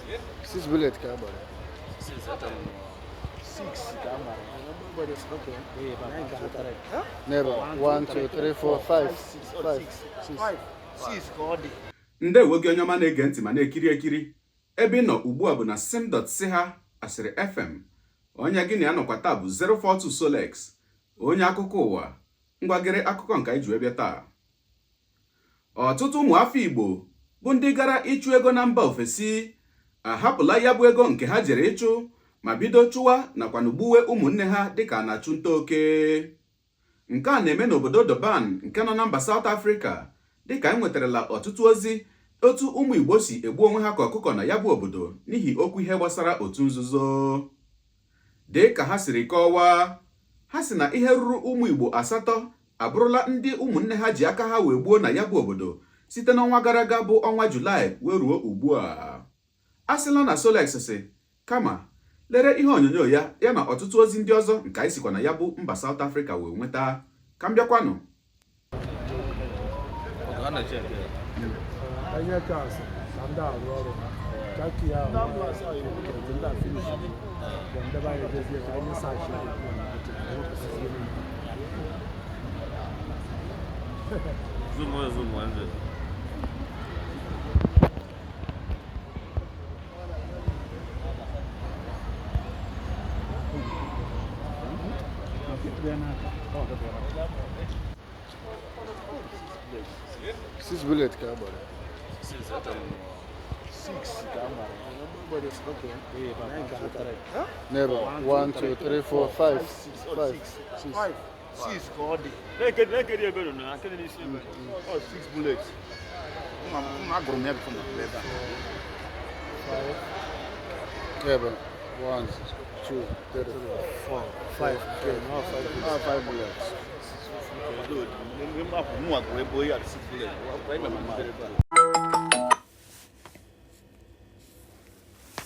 6 bullets ka agbara. 6 ka agbara. Never. 1, 2, 3, 4, 5, 6 ka ọ dị. Ndewo gị onye ọma na-ege ntị ma na-ekiri ekiri. Ebe ị nọ ugbu a bụ na sim.ha asịrị FM. Onye gị na ya nọkwa taa bụ 042 Solex. Onye akụkọ ụwa. Ngwagere akụkọ nke anyị ji wee bịa taa. Ọtụtụ ụmụafọ Igbo bụ ndị gara ịchụ ego na mba ofesi ahapụla ya bụ ego nke ha jere ịchụ ma bido chụwa nakwa n'ugbuwe ụmụnne ha dịka na-achụ nta oke. Nke a na-eme n'obodo Durban nke nọ na mba South Africa dịka anyị nwetarala ọtụtụ ozi otu ụmụ Igbo si egbu onwe ha ka ọkụkọ na ya bụ obodo n'ihi okwu ihe gbasara otu nzuzo. Dịka ha siri kọwaa, ha si na ihe ruru ụmụ Igbo 8 abụrụla ndị ụmụnne ha ji aka ha wee gbuo na ya bụ obodo site n'ọnwa gara aga bụ ọnwa Julaị wee ruo ugbu a. A sịla na Solex si kama lere ihe onyonyo ya na ọtụtụ ozi ndị ọzọ nke anyị sikwa na ya bụ mba South Africa wee nweta. Ka m bịakwanụ. Six bullets ka agbara. 6 ka agbara. Never. 1, 2, 3, 4, 5, 6 ka ọ dị. 6 bullets. Agụrụ m ya bifo na ebe a. Never. 1, 2, 3, 4, 5. 5 bullets.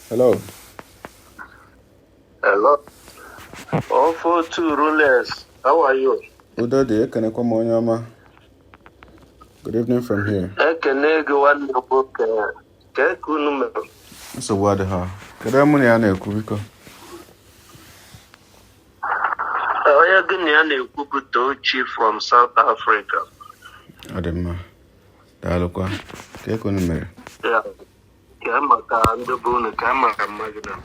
Hello. Hello. All 42 rulers. How are you? Udo dị ekenekwa m onye ọma. Good evening from here. Ekene gị nwanne nwoke. Ka unu mere? Nsogbu adịghị. Kedu mụ na ya na-ekwu biko? Onye gị na ya na-ekwu bụ Tochi from South Africa. Ọ dị mma. Daalụkwa. Ka unu mere? Ka maka ndị bụ unu ka maka mmadụ na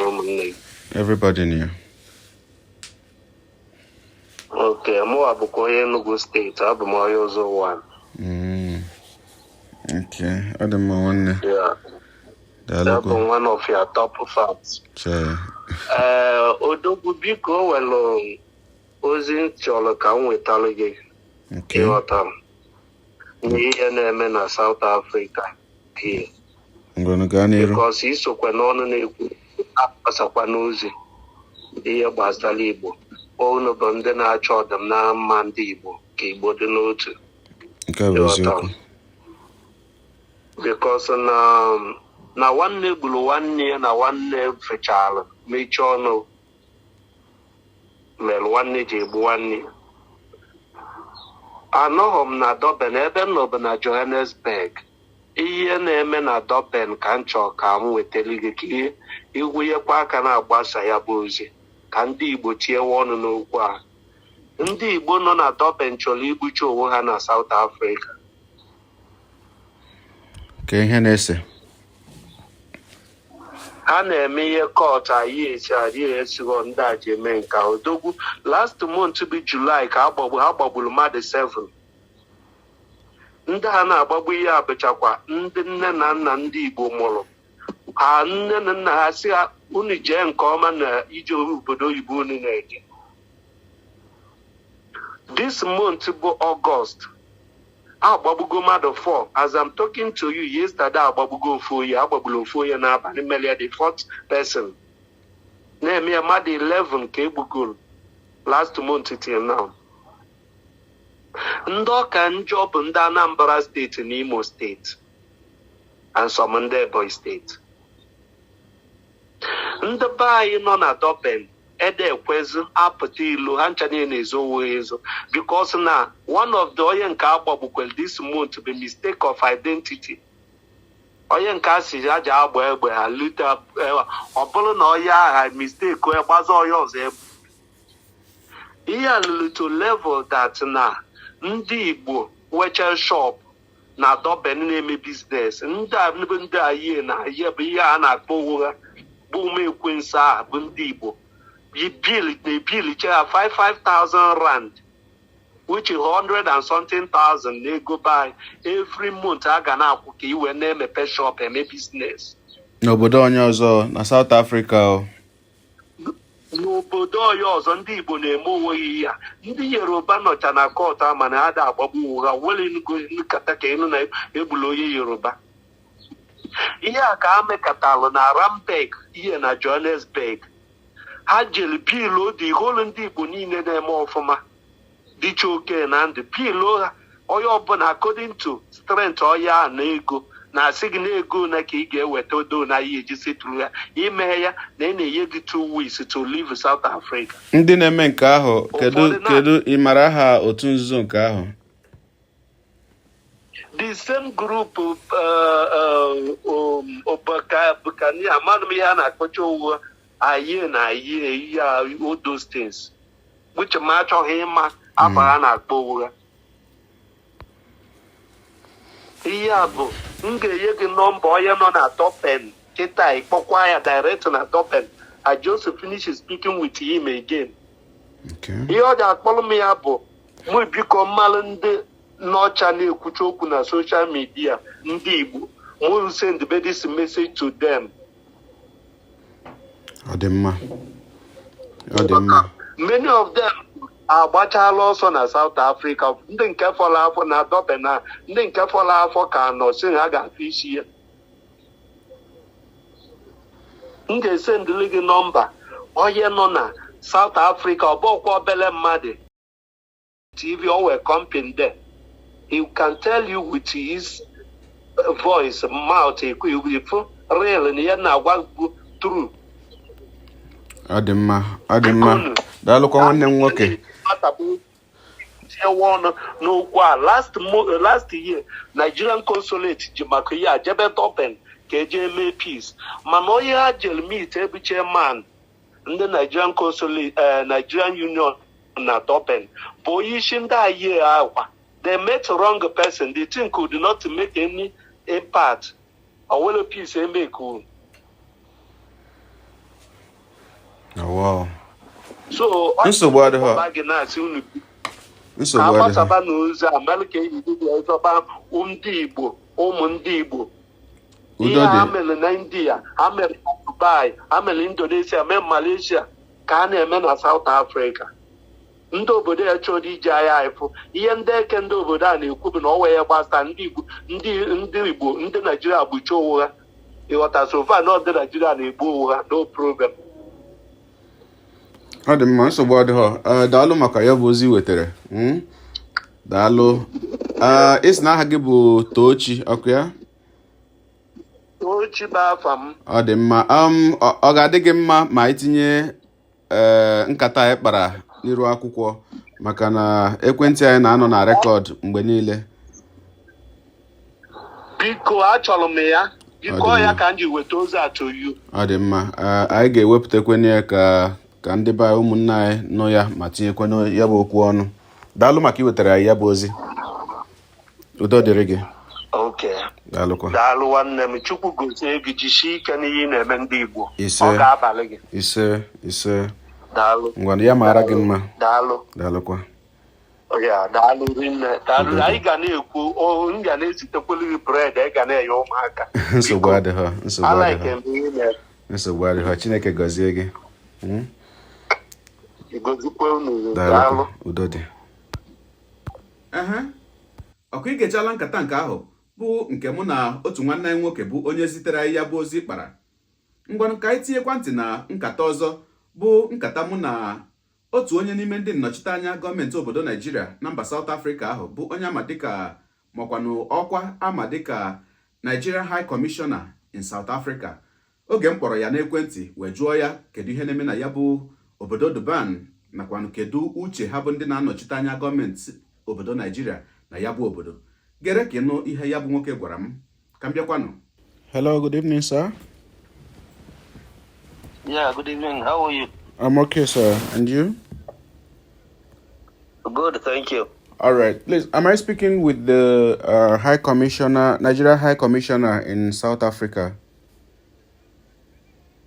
ụmụnne. Everybody near. Okay, mụ abụkwa onye Enugu steeti, abụ m onye ọzọ 1. Okay, ọ dị mma nwanne. That is one of your top fans. Odogwu biko welu ozi nchọrọ ka m wetara gị. Ịghọta m. N'ihe na-eme na South Africa. Because isokwe n'ọnụ na-ekwu akpasakwa n'ozi ihe gbasara Igbo. Unu bụ ndị na-achọ ọdịm na mma ndị Igbo ka Igbo dị n'otu. Because na nwanne gburu nwanne ya na nwanne fechara mechie ọnụ mere nwanne ji egbu nwanne. Anọghị m na Durban, ebe m nọbụ na Johannesburg. Ihe na-eme na Durban ka m chọọ ka m wetara gị ka iwunyekwa aka na-agbasa ya bụ ozi ka ndị Igbo tiewe ọnụ n'okwu a. Ndị Igbo nọ na Durban chọrọ igbuchi onwe ha na South Africa. Ka ihe na-ese ha na-eme ihe kọt anyị esighọ ndị a ji eme nke Odogwu. Last month bụ July ka ha gbagburu mmadụ 7. Ndị ha na-agbagbu ihe abụchakwa ndị nne na nna ndị Igbo mụrụ ha. Nne na nna ha si ha unu jee nke ọma na ije obodo oyibo unu na-eje. This month bụ August agbagbugo mmadụ 4. As I'm talking to you, yesterday agbagbugo agbagburu ofu onye n'abalị melia the 4th person. Na-eme ya mmadụ 11 ka egbugoro last month till now. Ndị ọka njọ bụ ndị Anambra steeti na Imo steeti and some ndị Ebonyi steeti. Ndị be anyị nọ na Durban ede ekwezu apụta ilu ha ncha niile na-ezo ezo because na one of the onye nke agbagbukwel this month bụ mistake of identity. onye nke a si aja agba egbe ha lute ọ bụrụ na onye agha mistake onye gbaza onye ọzọ egbe. Ihe a lụrụ to level that na ndị Igbo wechel shop na Durban na-eme biznes ndị a yie na ihe bụ ihe a na-akpọ ụgha bụ ụmụ ekwensu a bụ ndị Igbo na-ebil che ha 5,000 rand which is 100 and something thousand na-ego by every month a ga na-akwụ ka iwe na-emepe shop eme biznes n'obodo onye ọzọ na South Africa. N'obodo onye ọzọ ndị Igbo na-eme onwe ya. Ndị Yoruba nọcha na kọtụ ama na ha da agbagbu ụgha wele nkata ka ịnụ na egbula onye Yoruba. Ihe a ka ha mekatalụ na Rambek ihe na Johannesburg. Ha jeli pilu dị holu ndị Igbo niile na-eme ọfụma dịcha oke na ndụ pilu ha onye ọbụla according to strength ọya na ego na-asị gị na ego na ka ị ga-eweta odo na ihe eji setụrụ ya ime ya na ị na-enye gị 2 weeks to leave South Africa. Ndị na-eme nke ahụ kedu ị mara ha otu nzuzo nke ahụ? The same group Bukani amanụ m ihe a na-akpọcha ụwa aye na aye ya all those things which ma achọghị ịma abara na-akpọ ụgha. Ihe a bụ m ga-enye gị nọmba onye nọ na Durban kịta ịkpọkwa ya direct na Durban. I just finish speaking with him again. Ihe ọ ga-akpọrọ m ya bụ mụ biko mmalụ ndị n'ọcha na-ekwucha okwu na social media ndị Igbo mụ send this message to them. Ọ dị mma. Many of them agbachala ọsọ na South Africa. Ndị nke fọrọ afọ na Durban na ndị nke fọrọ afọ ka nọ si ha ga-afụ isi ya. M ga-esendịrị gị nọmba onye nọ na South Africa ọ bụkwa obele mmadụ TV or a company there. He can tell you with his voice, mouth, real and yet now what true. Adịmma. Daalụkwa nwanne m nwoke. Last year, Nigerian consulate ji maka ya jebe Durban ka eje eme peace. Mana onye ha jere meet ebu chairman ndị Nigerian consulate Nigerian Union na Durban bụ onye isi ndị aye akwa. They met wrong person. They think could not make any impact. Or will a peace and make cool. Oh wow. So India, Dubai, Indonesia, Malaysia, Ghana, South Africa. Ndị obodo ya chọrọ ije agha ifụ ihe ndị eke ndị obodo a na-ekwu bụ na ọ wee gbasa ndị Igbo ndị Naijiria gbuchi ụgha ịghọta sofa na ndị Naijiria na-egbu ụgha no problem. Ọ dị mma, nsogbu adịghọ. Daalụ maka ya bụ ozi wetara. Daalụ. Isi na aha gị bụ Tochi ọkụ ya? Tochi bụ afa m. Ọ dị mma. Ọ ga-adị gị mma ma itinye nkata anyị kpara n'iru akwụkwọ maka na ekwentị anyị na-anọ na rekọd mgbe niile. Biko achọrọ m ya. Biko ya ka m ji weta ozi a to you. Ọ dị mma. Anyị ga-ewepụtakwenye ya ka ndị be ụmụnne anyị nụ ya ma tinyekwenye ya bụ okwu ọnụ. Daalụ maka iwetara anyị ya bụ ozi. Udo dịrị gị. Okay. Daalụkwa. Daalụ nwanne m. Chukwu gozie gị jisie ike n'ihe na-eme ndị Igbo. Ọ ga-abalị gị. Ise. Daalụ. Ngwa ya mara gị mma. Daalụ. Daalụkwa. Ya daalụ rinne. Daalụ anyị ga na-ekwu m ga na-ezitekwelu gị bred anyị ga na-enye ụmụaka. Nsogbu adịghọ. Nsogbu adịghọ. Chineke gọzie gị. Gọzikwa unu. Daalụ. Udo dị. Ọkụ igechala nkata nke ahụ bụ nke mụ na otu nwanne anyị nwoke bụ onye zitere anyị ya bụ ozi kpara. Ngwanụ ka anyị tinyekwa ntị na nkata ọzọ bụ nkata mụ na otu onye n'ime ndị nnọchiteanya gọọmenti obodo Naijiria na mba South Africa ahụ bụ onye ama dịka makwanụ ọkwa ama dịka Nigerian High Commissioner in South Africa. Oge m kpọrọ ya n'ekwentị wee jụọ ya kedu ihe na-eme na ya bụ obodo Durban nakwanụ kedu uche ha bụ ndị na-anọchite anya gọọmenti obodo Naijiria na ya bụ obodo. Gere ka ịnụ ihe ya bụ nwoke gwara m ka m bịakwanụ. Hello, good evening, sir. Yeah, good evening. How are you? I'm okay, sir. And you? Good, thank you. All right. Please, am I speaking with the High Commissioner, Nigeria High Commissioner in South Africa?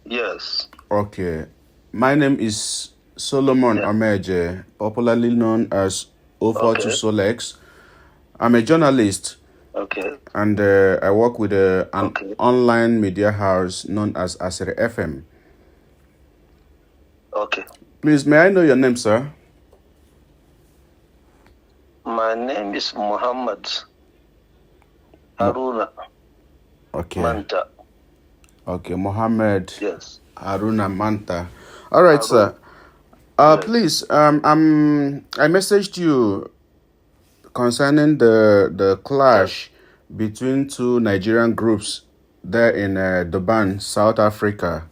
Yes. Okay. My name is Solomon Yeah. Omeje, popularly known as 042 Okay. Solex. I'm a journalist Okay. and I work with an Okay. online media house known as Asere FM. Okay. Please, may I know your name, sir? My name is Muhammad Haruna Okay. Manta. Okay, Mohammed Yes. Haruna Manta. All right, sir. Yes. Please, I messaged you concerning the clash between two Nigerian groups there in Durban, South Africa.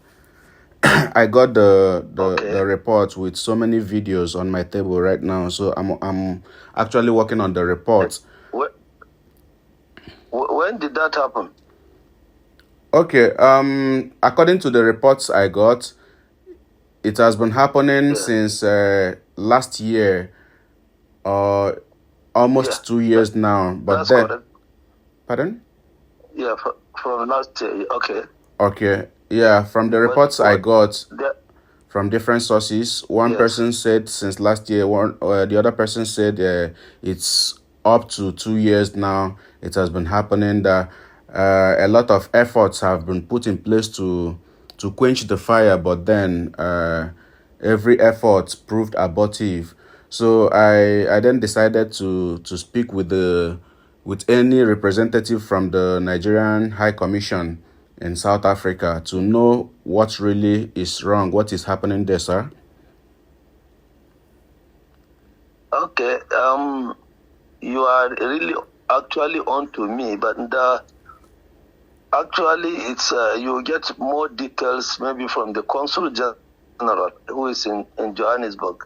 I got the report with so many videos on my table right now, so I'm actually working on the report. When did that happen? Okay, according to the reports I got, it has been happening since last year, or almost 2 years now. But That's then, correct. pardon? Yeah, from last year. Okay. Okay, yeah, from the reports I got from different sources, one person said since last year, the other person said it's up to 2 years now. It has been happening that a lot of efforts have been put in place to quench the fire, but then every effort proved abortive. So I then decided to speak with any representative from the Nigerian High Commission in South Africa to know what really is wrong, what is happening there, sir. Okay. You are really actually on to me, but actually it's you get more details maybe from the Consul General who is in Johannesburg,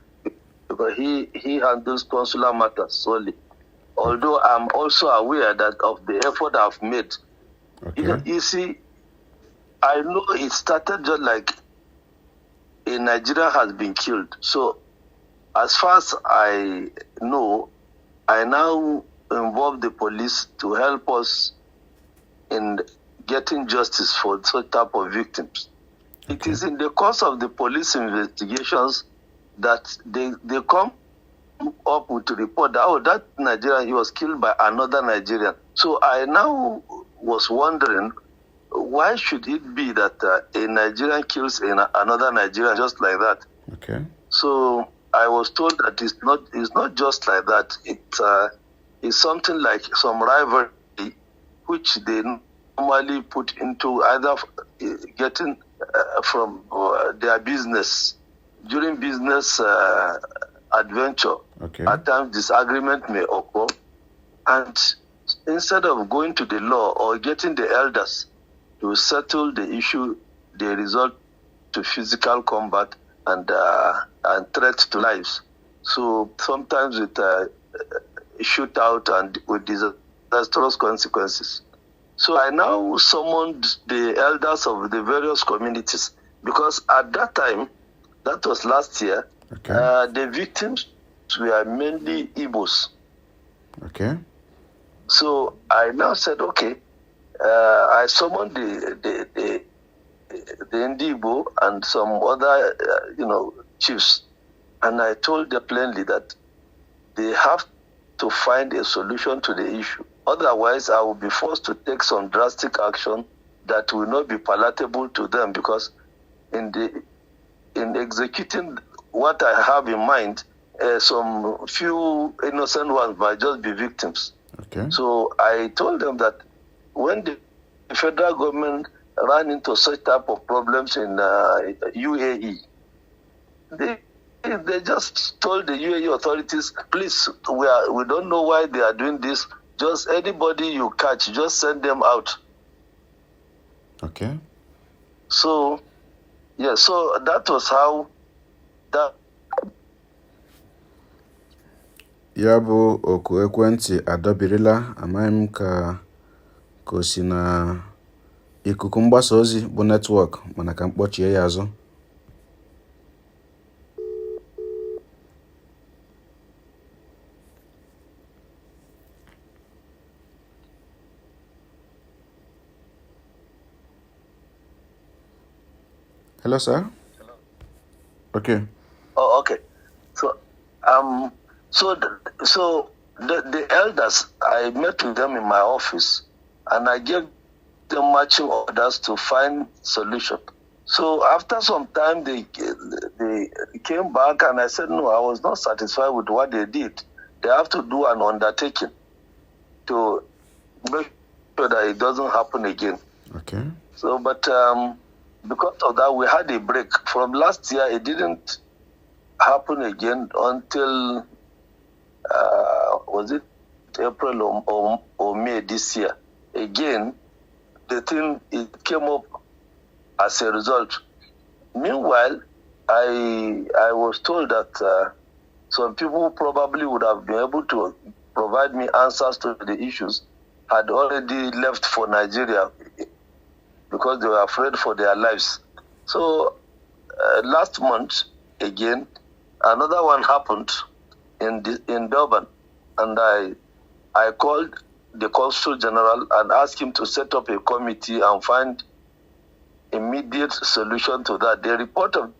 because he handles consular matters solely. Although I'm also aware that of the effort I've made. Okay. You see, I know it started just like a Nigerian has been killed. So as far as I know, I now involve the police to help us in getting justice for such type of victims. Okay. It is in the course of the police investigations that they come up with a report that, that Nigerian, he was killed by another Nigerian. So I now was wondering, why should it be that a Nigerian kills another Nigerian just like that? Okay. So I was told that it's not just like that. It's something like some rivalry which they normally put into either getting from their business during business adventure. Okay. At times disagreement may occur, and instead of going to the law or getting the elders to settle the issue, they resort to physical combat and threat to lives. So sometimes with shootout and with disastrous consequences. So I now summoned the elders of the various communities, because at that time, that was last year, the victims were mainly Igbos. Okay. So I now said, okay, I summoned the Igbo and some other, chiefs, and I told them plainly that they have to find a solution to the issue. Otherwise, I will be forced to take some drastic action that will not be palatable to them, because in executing what I have in mind, some few innocent ones might just be victims. Okay. So I told them that when the federal government ran into such type of problems in UAE, they just told the UAE authorities, please, we don't know why they are doing this. Just anybody you catch, just send them out. Okay. So, yeah, so that was how that. Ya bụ oku ekwentị adọbirila, amaghị m ka o si na ikuku mgbasa ozi bụ netwọk mana ka mkpọchie ya azụ. Hello, sir. Okay. Oh, okay. So, the elders, I met with them in my office, and I gave them marching orders to find solution. So after some time, they came back, and I said, no, I was not satisfied with what they did. They have to do an undertaking to make sure that it doesn't happen again. Okay. So, but because of that, we had a break. From last year, it didn't happen again until, was it April or May this year? Again, the thing, it came up as a result. Meanwhile, I was told that some people probably would have been able to provide me answers to the issues had already left for Nigeria because they were afraid for their lives. So last month, again, another one happened in Durban, and I called the Consul General and asked him to set up a committee and find immediate solution to that. The report of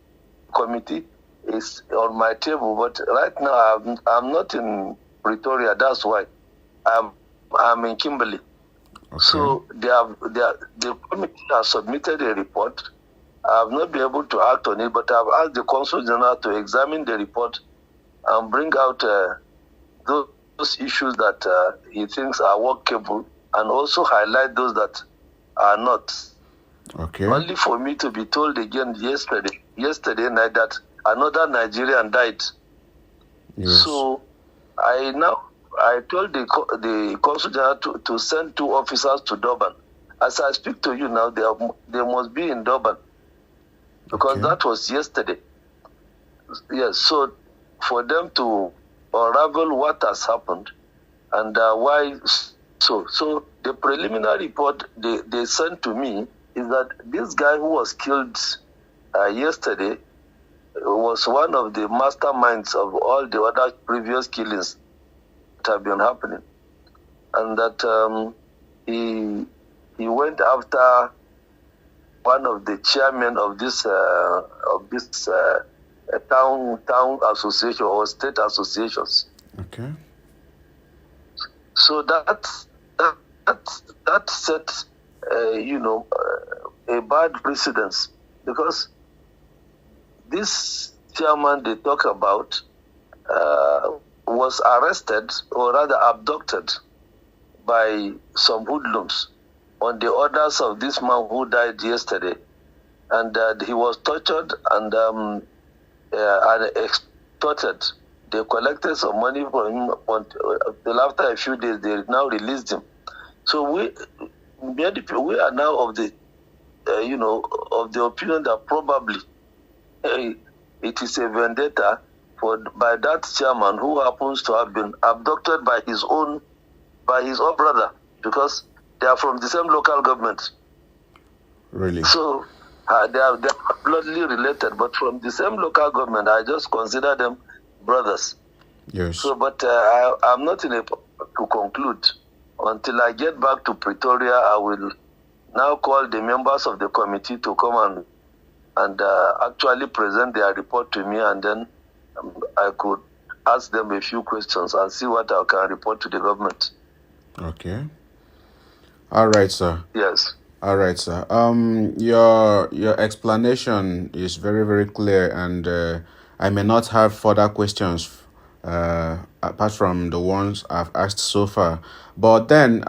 the committee is on my table, but right now I'm not in Pretoria. That's why I'm in Kimberley. Okay. So the committee has submitted a report. I have not been able to act on it, but I've asked the Consul General to examine the report and bring out those issues that he thinks are workable, and also highlight those that are not. Okay. Only for me to be told again yesterday night that another Nigerian died. Yes. So I told the Consul General to send 2 officers to Durban. As I speak to you now, they must be in Durban, because that was yesterday. Yes, so for them to unravel what has happened and why so the preliminary report they sent to me is that this guy who was killed yesterday was one of the masterminds of all the other previous killings that have been happening, and that he went after one of the chairmen of this town association or state associations. Okay. So that set a bad precedence, because this chairman they talk about was arrested, or rather abducted, by some hoodlums on the orders of this man who died yesterday, and he was tortured and extorted. They collected some money from him until after a few days they now released him. So we are now of the of the opinion that probably it is a vendetta by that chairman who happens to have been abducted by his own brother, because they are from the same local government. Really? So they are bloodly related, but from the same local government. I just consider them brothers. Yes. So, but I'm not in a to conclude. Until I get back to Pretoria, I will now call the members of the committee to come and actually present their report to me, and then I could ask them a few questions and see what I can report to the government. Okay. All right, sir. Yes. All right, sir. Your explanation is very, very clear, and I may not have further questions apart from the ones I've asked so far. But then,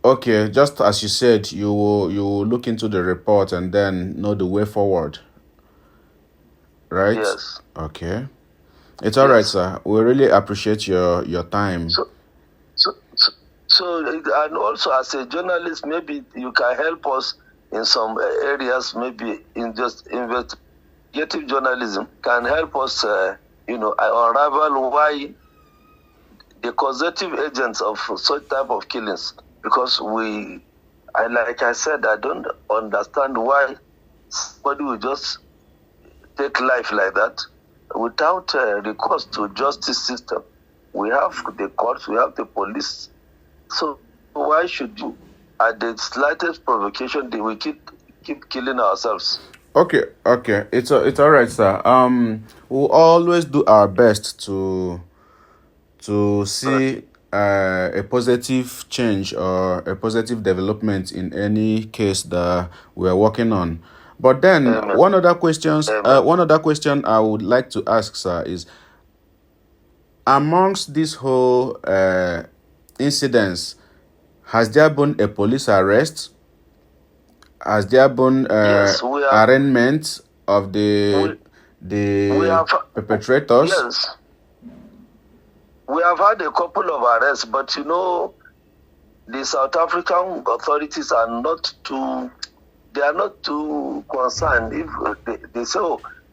okay, just as you said, you will look into the report and then know the way forward, right? Yes. Okay. It's all right, sir. We really appreciate your time. So, and also as a journalist, maybe you can help us in some areas, maybe in just investigative journalism, can help us, unravel why the causative agents of such type of killings, because we like I said, I don't understand why somebody will just take life like that without recourse to justice system. We have the courts, we have the police. So why should you, at the slightest provocation, we keep killing ourselves? Okay, it's all right, sir. We'll always do our best to see a positive change or a positive development in any case that we are working on. But then one other question I would like to ask, sir, is amongst this whole incidents, has there been a police arrest? Has there been arraignment of the perpetrators? Yes. We have had a couple of arrests, but the South African authorities are not too concerned. If they say,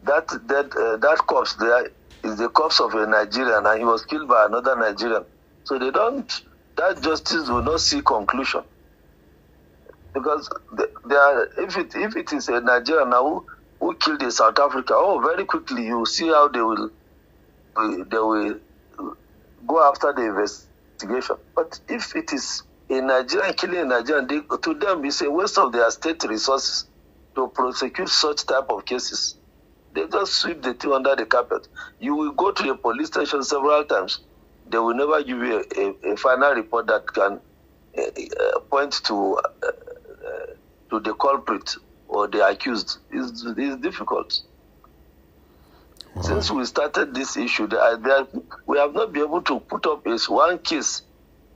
that corpse there is the corpse of a Nigerian and he was killed by another Nigerian. So that justice will not see conclusion. Because if it is a Nigerian now who killed a South Africa, very quickly you see how they will go after the investigation. But if it is a Nigerian killing a Nigerian, to them it's a waste of their state resources to prosecute such type of cases. They just sweep the thing under the carpet. You will go to a police station several times. They will never give you a final report that can point to the culprit or the accused. It's difficult. Wow. Since we started this issue, we have not been able to put up one case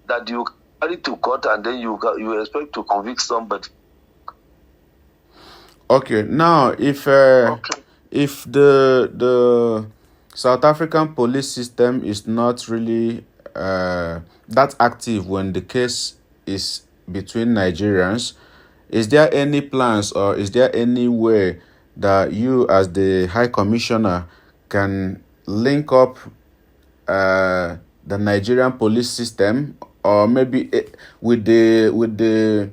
that you carry to court and then you expect to convict somebody. Okay, now if the South African police system is not really that active when the case is between Nigerians, is there any plans or is there any way that you as the High Commissioner can link up the Nigerian police system, or maybe with the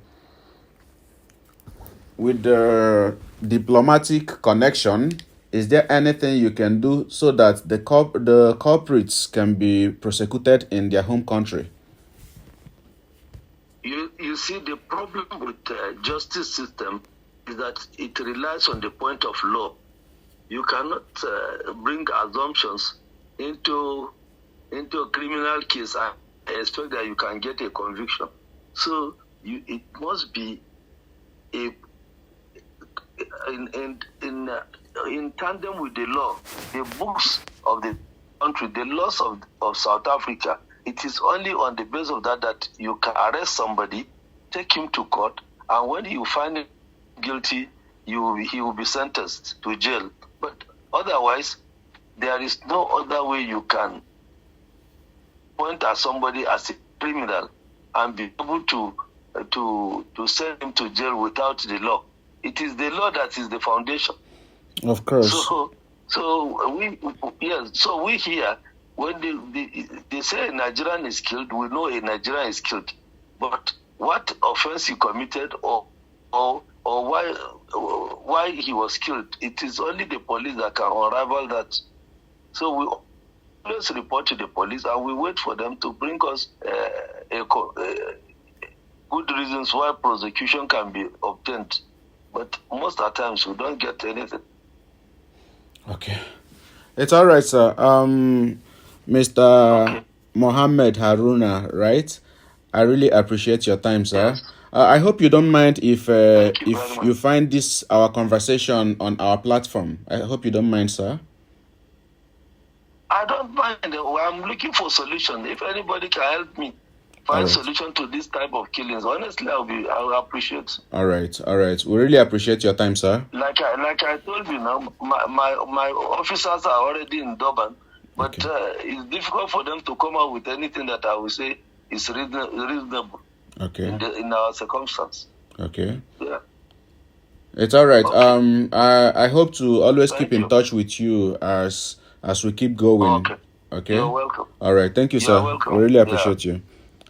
diplomatic connection? Is there anything you can do so that the culprits can be prosecuted in their home country? You see, the problem with the justice system is that it relies on the point of law. You cannot bring assumptions into a criminal case and expect that you can get a conviction. So it must be in tandem with the law, the books of the country, the laws of South Africa. It is only on the basis of that you can arrest somebody, take him to court, and when you find him guilty, he will be sentenced to jail. But otherwise, there is no other way you can point at somebody as a criminal and be able to send him to jail without the law. It is the law that is the foundation. Of course. So we here, when they say a Nigerian is killed, we know a Nigerian is killed. But what offense he committed or why he was killed, it is only the police that can unravel that. So we always report to the police and we wait for them to bring us good reasons why prosecution can be obtained. But most of the times we don't get anything. Okay. It's all right, sir. Mr. Mohammed Haruna, right? I really appreciate your time, sir. Yes. I hope you don't mind if you find our conversation on our platform. I hope you don't mind, sir. I don't mind. I'm looking for solution. If anybody can help me find solution to this type of killings, honestly, I'll appreciate. All right. We really appreciate your time, sir. Like I told you now, my officers are already in Durban, but it's difficult for them to come out with anything that I will say is reasonable. Okay. In our circumstance. Okay. Yeah. It's all right. Okay. I hope to always keep in touch with you as we keep going. Okay. Okay. You're welcome. All right. Thank you, sir. You're welcome. We really appreciate you.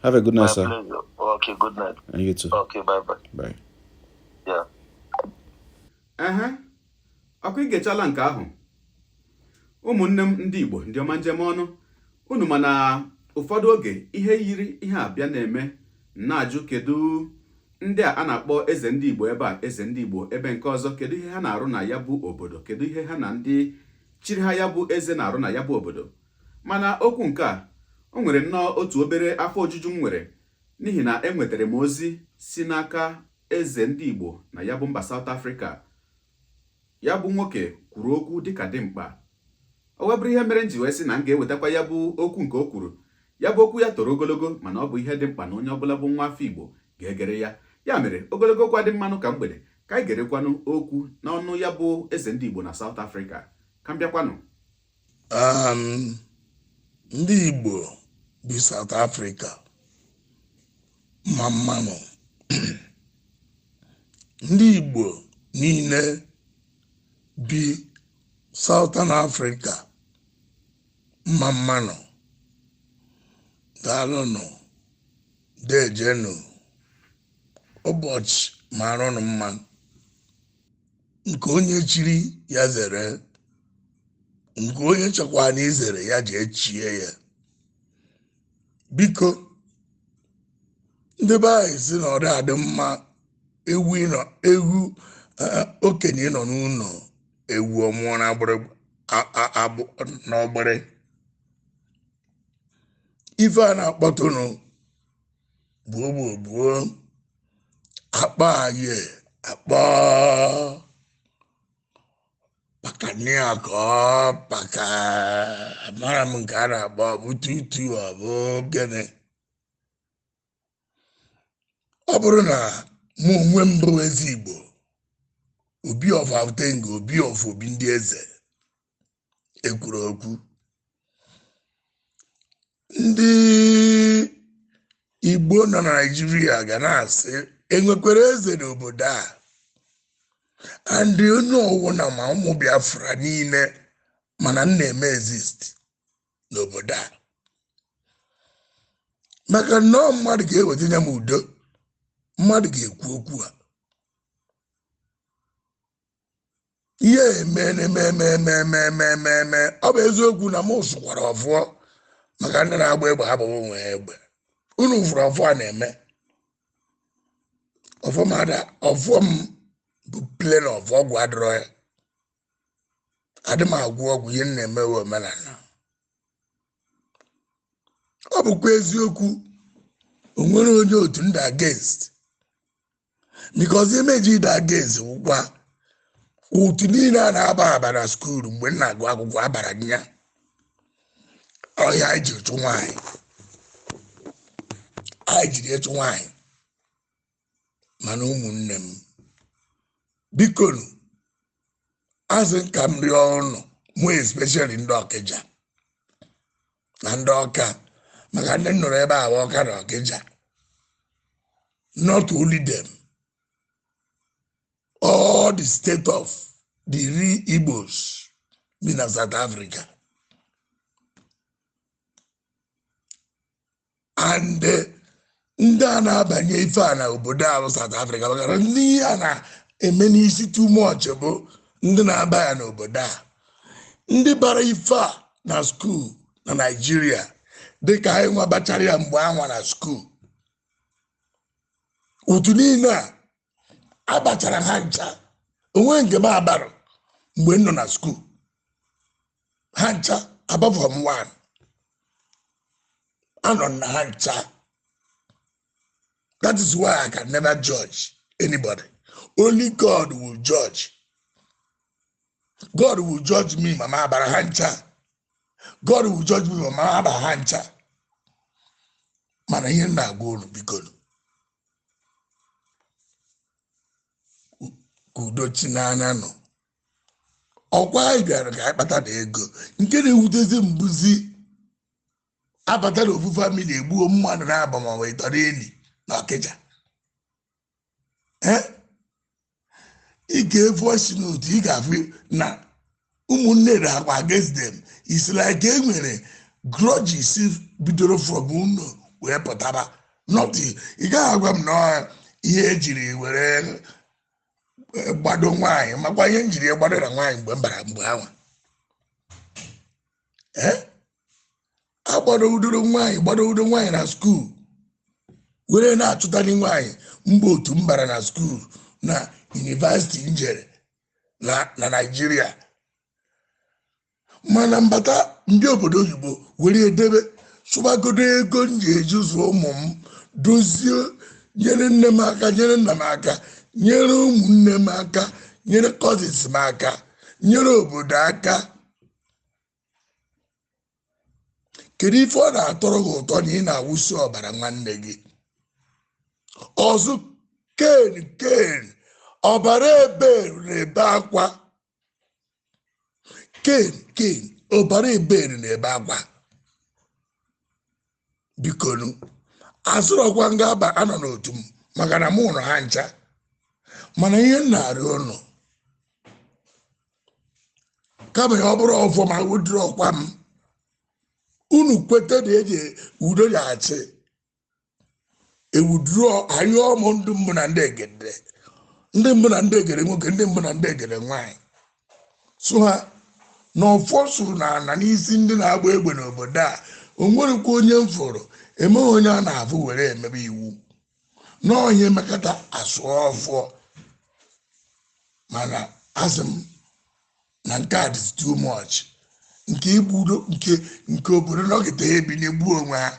Have a good night, My sir. pleasure. Okay, good night. And you too. Okay, bye-bye. Bye. Yeah. Ọkụ igechala nke ahụ. Ụmụnne m ndị Igbo ndị ọma njem ọnụ, unu ma na ụfọdụ oge ihe yiri ihe abịa na-eme na-ajụ kedu ndị a na-akpọ eze ndị Igbo ebe a, eze ndị Igbo ebe nke ọzọ, kedu ihe ha na-arụ na ya bụ obodo, kedu ihe ha na ndị chiri ha ya bụ eze na-arụ na ya bụ obodo. Mana okwu nke a, o nwere nnọọ otu obere afọ ojuju m nwere, n'ihi na enwetara m ozi si n'aka eze ndị Igbo na ya bụ mba South Africa. Ya bụ nwoke kwuru okwu dịka dimkpa. O webụrụ ihe mere m ji wee sị na m ga-ewetakwa ya bụ okwu nke o kwuru. Ya bụ okwu ya toro ogologo, mana ọ bụ ihe dị mkpa na onye ọbụla bụ nwa afọ Igbo ga-egere ya. Ya mere ogologo okwu adị mmanụ ka mgbede, ka anyị gerekwanụ okwu n'ọnụ ya bụ eze ndị Igbo na South Africa. Ka m bịakwanụ. Ndị Igbo bi South Africa mmanụ. Ndị Igbo niile bi Southern Africa mmanụ. Daalụnụ, dejenụ, ụbọchị marụnụ mma. Nke onye chiri ya zere, nke onye chọkwa na izere ya ji echie ya. Biko, ndị be anyị si na ọrụ adị mma ewu okenye nọ n'ụlọ, ewu ọmụọ n'ọgbịrị. Ife a na-akpọtụnụ gbuo akpa anyị akpa pakania ka paka amara m nke a na-akpọ bụ tutu ọ bụ gịnị. Ọ bụrụ na mụ onwe m bụ eze Igbo, obi of Autenga, obi of obi ndị eze, ekwuru okwu, ndị Igbo nọ na Naịjirịa ga na-asị enwekwara eze n'obodo a, andị onye ọwụna ma ụmụ Biafra niile mana m na-eme exist n'obodo a, maka nnọọ mmadụ ga-eweta nye m udo, mmadụ ga-ekwu okwu a. Ihe eme ọ bụ eziokwu na m sụkwara ọfụọ, maka ndị na-agba egbe ha bụ nwe egbe. Unu fụrụ ọfụ a na-eme ọfọ m bụ plen of ọgwụ adịrọ ya. Adị m agwụ ọgwụ, ihe m na-emewe omenala. Ọ bụkwa eziokwu, o nwere onye otu ndị against, because imeji ịda against wụkwa otu niile a na-aba na skuulu mgbe m na-agụ akwụkwọ abara nya ọhịa anyị jiri chụ nwaanyị, anyị jiri ịchụ nwaanyị. Mana ụmụnne m, bikonu, azị ka m rịọ ụnụ, mụ especially ndị Ọkịja na ndị Ọka, maka ndị nọrọ ebe a Ọka na Ọkịja, not only them, all the state of the real Igbos bi na South Africa. And ndị a na-abanye ife a na obodo ahụ South Africa, maka ndị a na-eme n'isi too much bụ ndị na-aba ya n'obodo a. Ndị bara ife a na skuul na Naịjirịa dịka anyị nwa bachara ya mgbe anwa na skuul, otu niile a abachara ha ncha, onwe nke m abara mgbe m nọ na skuul, ha ncha above from one, anọ na ha ncha. That is why I can never judge anybody. Only God will judge. God will judge me, Mama Abarahancha. God will judge me, Mama Abahancha. Mana ihe na-agwa unu biko, ka udo chi n'anya nọ. Ọkwa anyị bịara ka anyị kpata na ego nke na-ewutezi mbuzi abata na ofu famili egbuo mmadụ na-aba ma wee tọrọ eni na Ọkịja. Ị ga-efu osi n'otu, ị ga-afụ na ụmụnne na-akwa against them. It's like e nwere grudges bidoro from unu wee pụtaba nọtị ị gaghị agwa m na ihe ejiri were gbado nwaanyị makwa ihe njiri gbado na nwaanyị mgbe m bara mgbe anwa agbadowudoro nwaanyị na skuul were na-achụtali nwaanyị mgbe otu m bara na skuul na yunivasiti njere na Naịjirịa mana mbata ndị obodo oyibo were edebe sụbagodo ego m ji eji zụọ ụmụ m dozie nyere nne m aka nyere nna m aka nyere ụmụnne m aka nyere cousins m aka nyere obodo aka. Kedu ife ọ na-atọrọ gị ụtọ na ị na-awụsi ọbara nwanne gị ọzọ? Ken ọbara ebere na-ebe akwa. Ken ọbara ebere na-ebe akwa. Bikonu azụrọkwa ngaba anọ n'otu m maka na mụ ụlọ ha ncha mana ihe m na-arị ụnụ kama ya ọ bụrụ ọfọma wudiri ọkwa m unu kwete na eji udo ya achị ewuduru ayọ ọmụ ndị mbụ na ndị egede nwoke ndị mbụ na ndị egede nwaanyị so ha na ọfọsụ na ana n'isi ndị na-agba egbe n'obodo a onwerekwa onye m fụrụ emeghị onye a na-afụ were emebe iwu n'onye mekata asụ ọfọ mana asị m na nke a dị too much nke igbudo nke obodo nọgide ebi na-egbu onwe ha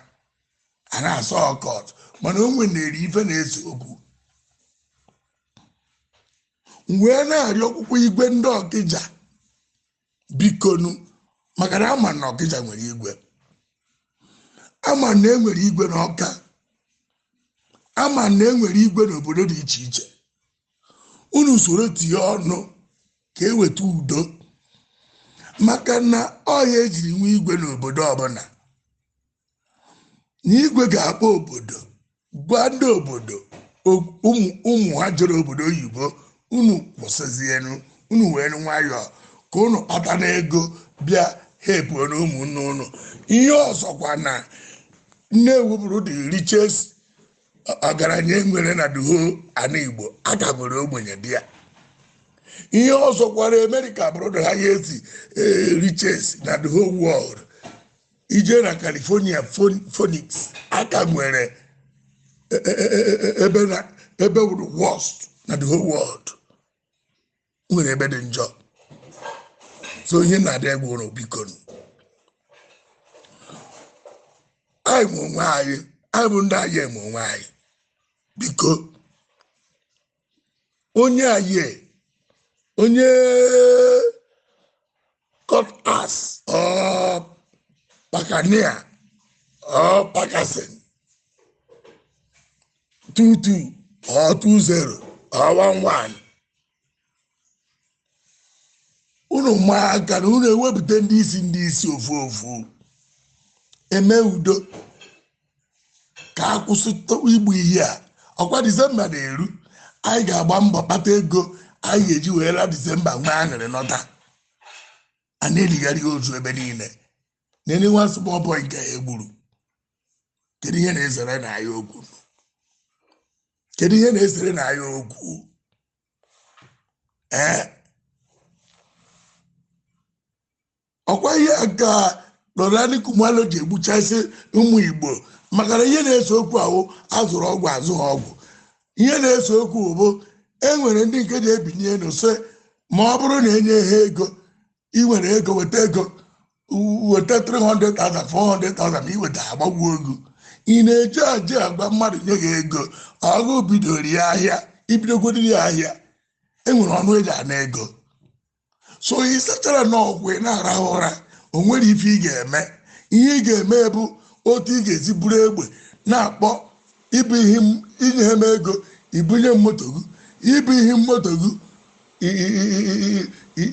a na-asọ ọkọt mana onwe na-eri ife na-ese okwu wee na-arịọ ọkpụkpọ igwe ndị Ọkịja bikonu maka na ama na Ọkịja nwere igwe ama na enwere igwe n'Ọka ama na enwere igwe n'obodo dị iche iche unu soro tinye ọnụ ka eweta udo maka na ọya ejiri nwe igwe n'obodo ọbụla na igwe ga-akpọ obodo gwa ndị obodo ụmụ ha jere obodo oyibo unu kwụsịzienu unu wee nwayọọ ka unu kpata n'ego bịa hepụ na ụmụnne unu. Ihe ọzọkwa na nne ewuburu dị riches ọgaranya enwere na duho ana Igbo aka nwere ogbenye dị ya. Ihe ọzọkwara America bụrụ na ha ya esi riches na the whole world ije na California Phoenix aka nwere ebe wuru worst na the whole world nwere ebe dị njọ. So ihe na-adị egwu ụlọ bikonu anyị bụ onwe anyị bụ ndị anyị eme onwe anyị biko onye Kotas Pakania Pakasin 22 or 20 or 11 unu maa aka na unu ewepụta ndị isi ofu eme udo ka akwụsịtụ igbu ihe a. Ọkwa Disemba na-eru anyị ga-agba mbọ kpata ego anyị ga-eji wee la Disemba nwa aṅụrị nọta a na-eligharị ozu ebe niile na nwa small boy nke egburu. Kedu ihe na-esere na ya okwu? Kedu ihe na-esere na ya okwu? Ọkwa ihe ka Lorani Kumalo ji egbuchasị ụmụ Igbo maka na ihe na-ese okwu ahụ azụrụ ọgwụ azụ ha ọgwụ. Ihe na-ese okwu bụ enwere ndị nke ji ebinye elu sị ma ọ bụrụ na enye ha ego iwere ego weta 300,000 400,000 ma iweta agbagwo ego ị na-eji aji agwa mmadụ nye gị ego ọgụ bidoro ya ahịa ibidogodi ya ahịa enwere ọnụ eji ana ego. So ị sachara n'ọgwụ ị na-arahụ ụra o nwere ife ị ga-eme. Ihe ị ga-eme bụ otu ị ga-esi buru egbe na-akpọ ibu ihe inye m ego ibunye m moto gị ibu ihe moto gị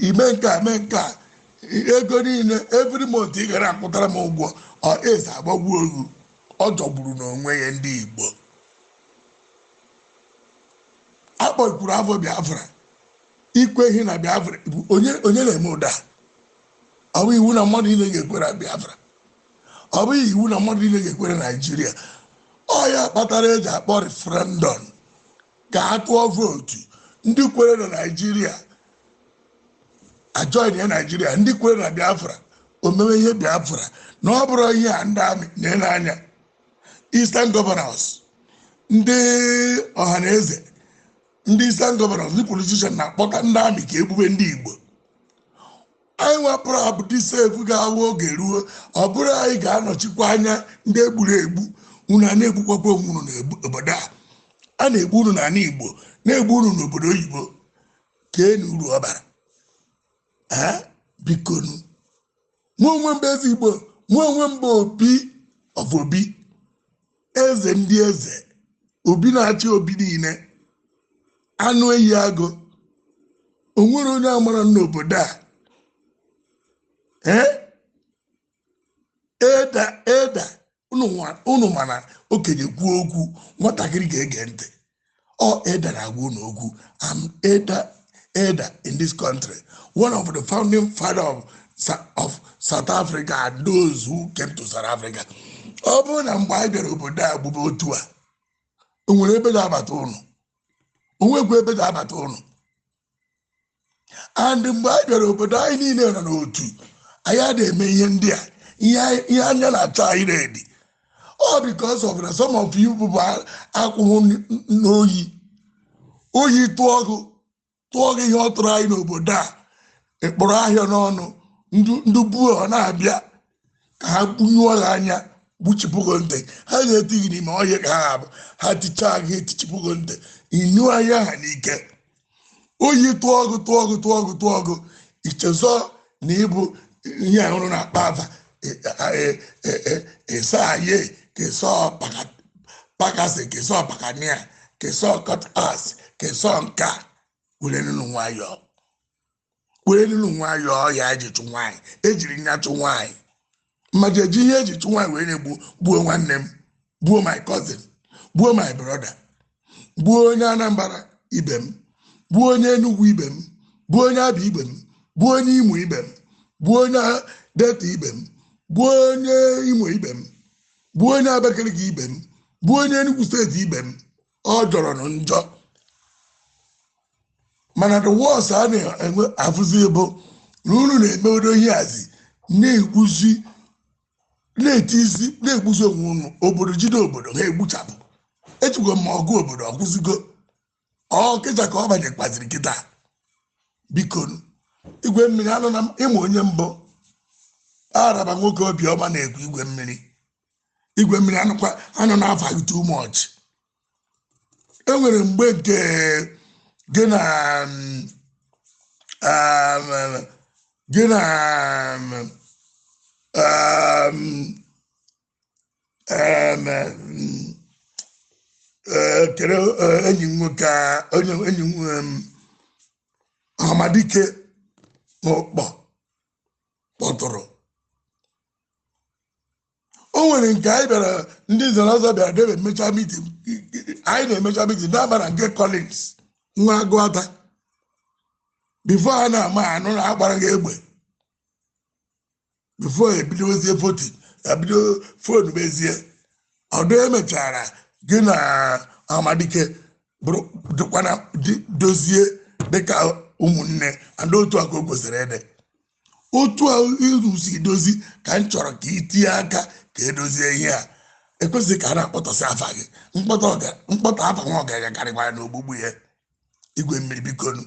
ime nke ego niile every month ị gara akpụtara m ụgwọ ọ eze agbagbu ogu ọ jọgburu n'onwe ya. Ndị Igbo akpọkwuru afọ Biafra ikwe ihe na Biafra onye na-eme ụda. Ọ bụ iwu na mmadụ niile ga-ekwere Biafra, ọ bụghị iwu na mmadụ niile ga-ekwere Naijiria. ọ ya kpatara eji akpọ referendum ka a tụọ vootu ndị kwere na Naijiria ajọin ya Naijiria, ndị kwere na Biafra omeme ihe Biafra, na ọ bụrụ ihe a ndị amị na-anya Eastern Governors, ndị ọhaneze, ndị Eastern Governors, ndị politician na-akpọta ndị amị ka egbube ndị Igbo. Anyị nwapụrụ abụ dị sefu ga-awụ oge ruo, ọ bụrụ anyị ga-anọchikwa anya ndị egburu egbu. Unu a na-egbukwakwa onwe unu n'obodo a na-egbu unu n'ala Igbo, na-egbu unu n'obodo oyibo, kee na uru ọ bara. Bikonu mụ onwe mba eze Igbo, mụ onwe mba Obi of Obi, eze ndị eze, Obi na-achị Obi niile, anụ eyi agụ, o nwere onye amara n'obodo a. Eda unu mana okenye kwuo okwu nwatakịrị ga-ege ntị. Ọ Eda na-agwa unu okwu. I'm Eda in this country, one of the founding father of South Africa and those who came to South Africa. Ọ bụrụ na mgbe anyị bịara obodo a gbube otu a, o nwere ebe ga-abata unu, o nwekwa ebe ga-abata unu. And mgbe anyị bịara obodo anyị niile nọ n'otu, anyị adịghị eme ihe ndị a, ihe anya na-achọ anyị na-edi. All because of na some of you bụ akwụghị n'oyi, oyi tụọ gị ihe ọ tụrụ anyị n'obodo a, ịkpọrọ ahịa n'ọnụ, ndị buo ọ na-abịa ka ha gbunyụọ ha anya, gbuchipụgo ntị, ha na-etighị n'ime ọhịa ka ha ha tichaa gị etichipụgo ntị, inu anya ha n'ike. Oyi tụọ gị ichezọ na ịbụ ihe ahụrụ na-akpa afa esaye kesọ pakasị kesọ pakania kesọ kọtas kesọ nka were nunu nwayọọ ya eji chụ nwaanyị, ejiri nya chụ nwaanyị, mmadụ eji ihe eji chụ nwaanyị wee na-egbu gbuo nwanne m, gbuo my cousin, gbuo my brother, gbuo onye Anambra ibe m, gbuo onye Enugu ibe m, gbuo onye Abịa ibe m, gbuo onye Imo ibe m, gbuo onye Delta ibe m, gbuo onye Imo ibe m, gbuo onye Abakaliki ibe m, gbuo onye Enugu steeti ibe m. Ọ jọrọ nụ njọ. Mana the worst a na-enwe afụzi bụ na unu na-eme odo ihe hazi na-egbuzi onwe unu, obodo jide obodo ha egbuchapụ. Echigwo m ọgụ obodo ọkwụzigo, kịta ka ọ banyekwaziri kịta. Biko igwe mmiri anụ na ịmụ onye mbụ araba nwoke Obiọma na-ekwu igwe mmiri anụ na-afa gị too much. Enwere mgbe nke gị na kere enyi nwoke onye Amadike kpọtụrụ. O nwere nke anyị bịara, ndị nzere ọzọ bịara debe emecha mitin, anyị na-emecha mitin na-abara nke Collins nwa Agụata, bifo a na-ama anụ na agbara gị egbe, bifo ebidozie votin, ebido fonu mezie, ọdụ emechara gị na Amadike dịkwana dozie dịka ụmụnne, and otu a ka o kwesịrị ede. Otu a iru si dozi ka m chọrọ ka itinye aka ka edozie ihe a. Ekwesịghị ka a na-akpọtọsị afa gị, mkpọtọ afa nwa ọgaranya karịkwara na ogbugbu ya. Igwe mmiri bikonu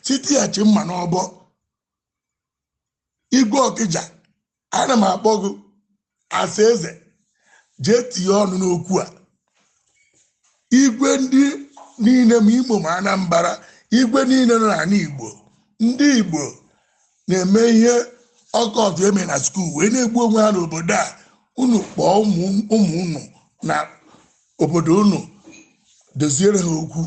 sitighachi mma n'ọbọ. Igwe Ọkịja, ana m akpọ gị asa eze, jee tinye ọnụ n'okwu a. Igwe ndị niile ma Imo ma Anambra, igwe niile nọ n'ala Igbo, ndị Igbo na-eme ihe ọkọtụ eme na skuul wee na-egbu onwe ha n'obodo a. Unu kpọọ ụmụ unu na obodo unu doziere ha okwu,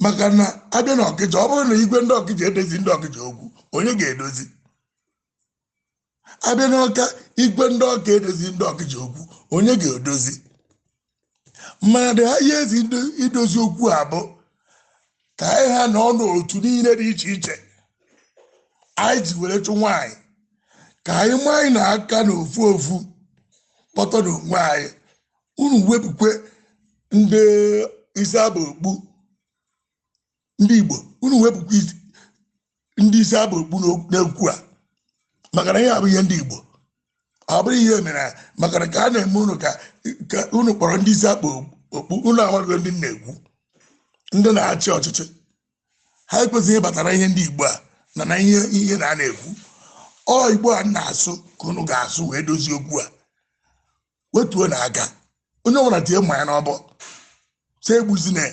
maka na abịa na Ọkịja, ọ bụrụ na igwe ndị Ọkịja edozi ndị Ọkịja okwu, onye ga-edozi? Abịa n'Ọka, igwe ndị Ọka edozi ndị Ọkịja okwu, onye ga-edozi? Mana dị ha ihe ezi idozi okwu abụ ka anyị ha nọ n'otu niile dị iche iche anyị ji were chụ nwaanyị, ka anyị maa anyị na aka na ofu kpọtọ n'onwe anyị unu wepụkwe ndị isi abụ okpu ndị Igbo unu wepụkwa ndị isi abụ okpu n'okwu a maka na ihe abụ ihe ndị Igbo ọ bụrụ ihe mere maka na ka a na-eme unu ka unu kpọrọ ndị isi akpa okpu unu amaghị ndị na-ekwu ndị na-achị ọchịchị ha ekwesịghị ịbatara ihe ndị Igbo a na ihe na-ekwu ọ Igbo a na-asụ ka unu ga-asụ wee dozie okwu a wetuo na aka onye ọbụla tie mmanya n'ọbọ si egbuzine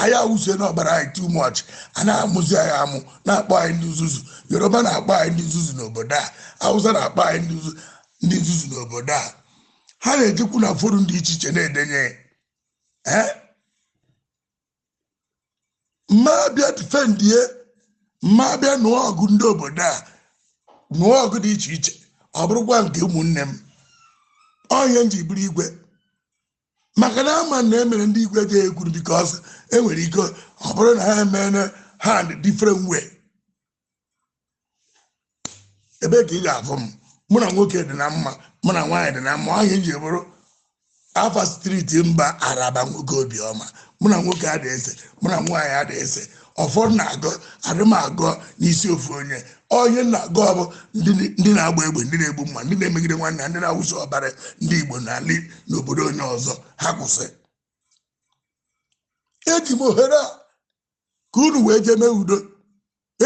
anyị awụsie n'ọbara anyị too much a na-amụzi anyị amụ na-akpọ anyị ndị nzuzu Yoruba na-akpọ anyị ndị nzuzu n'obodo a Hausa na-akpọ anyị ndị nzuzu n'obodo a ha na-ejekwu na forum dị iche iche na-edenye mmabịa difendie mmabịa nụọ ọgụ ndị obodo a nụọ ọgụ dị iche iche ọ bụrụkwa nke ụmụnne m onye nji buru igwe maka na ama na emere ndị igwe ji ekwuru because enwere ike ọ bụrụ na ha emere hand different way ebe ka ị ga-afụ m mụ na nwoke dị na mma mụ na nwaanyị dị na mma onye nji bụrụ afa steeti mba Araba nwoke obiọma mụ na nwoke adị ese mụ na nwaanyị adị ese ụfọdụ na-agọ adịmagọ n'isi ofu onye na-agọ bụ ndị na-agba egbe ndị na-egbu mma ndị na-emegide nwanne ndị na-awụsa ọbara ndị Igbo n'obodo onye ọzọ ha kwụsị eji m ohere a ka unu wee jee mee udo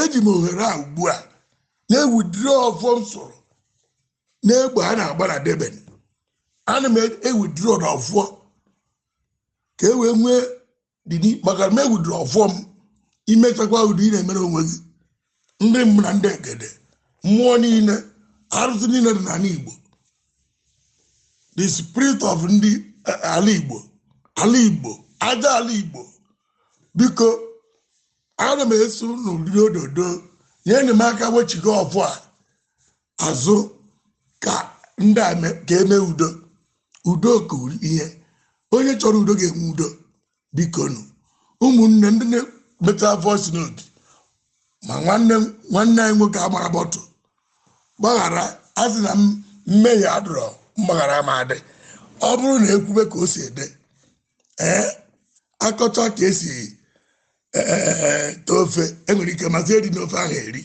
eji m ohere a ugbu a na-ewudiri ọfọ m sụrụ na-egbe a na-agba na deben ana m ewudiri ọfọ ka e wee nwee dini maka na m ewudiri ọfọ m imechakwa ụdị ị na-emere onwe gị ndị mbụ na ndị egede mmụọ niile arụsị niile dị n'ala Igbo the spirit of ndị ala Igbo aja ala Igbo biko ana m eso n'ụdịrị ododo nye enyemaka wechigo ọfụ a azụ ka ndị a ka eme udo ka ihe onye chọrọ udo ga-enwe udo biko nụ ụmụnne ndị na-emeta voice note ma nwanne anyị nwoke agbara bọtụ gbaghara asị na mmehie adọrọ mgbaghara ma adị ọ bụrụ na ekwube ka o si ede akọcha ka esi tee ofe enwere ike masị eri n'ofe ahụ eri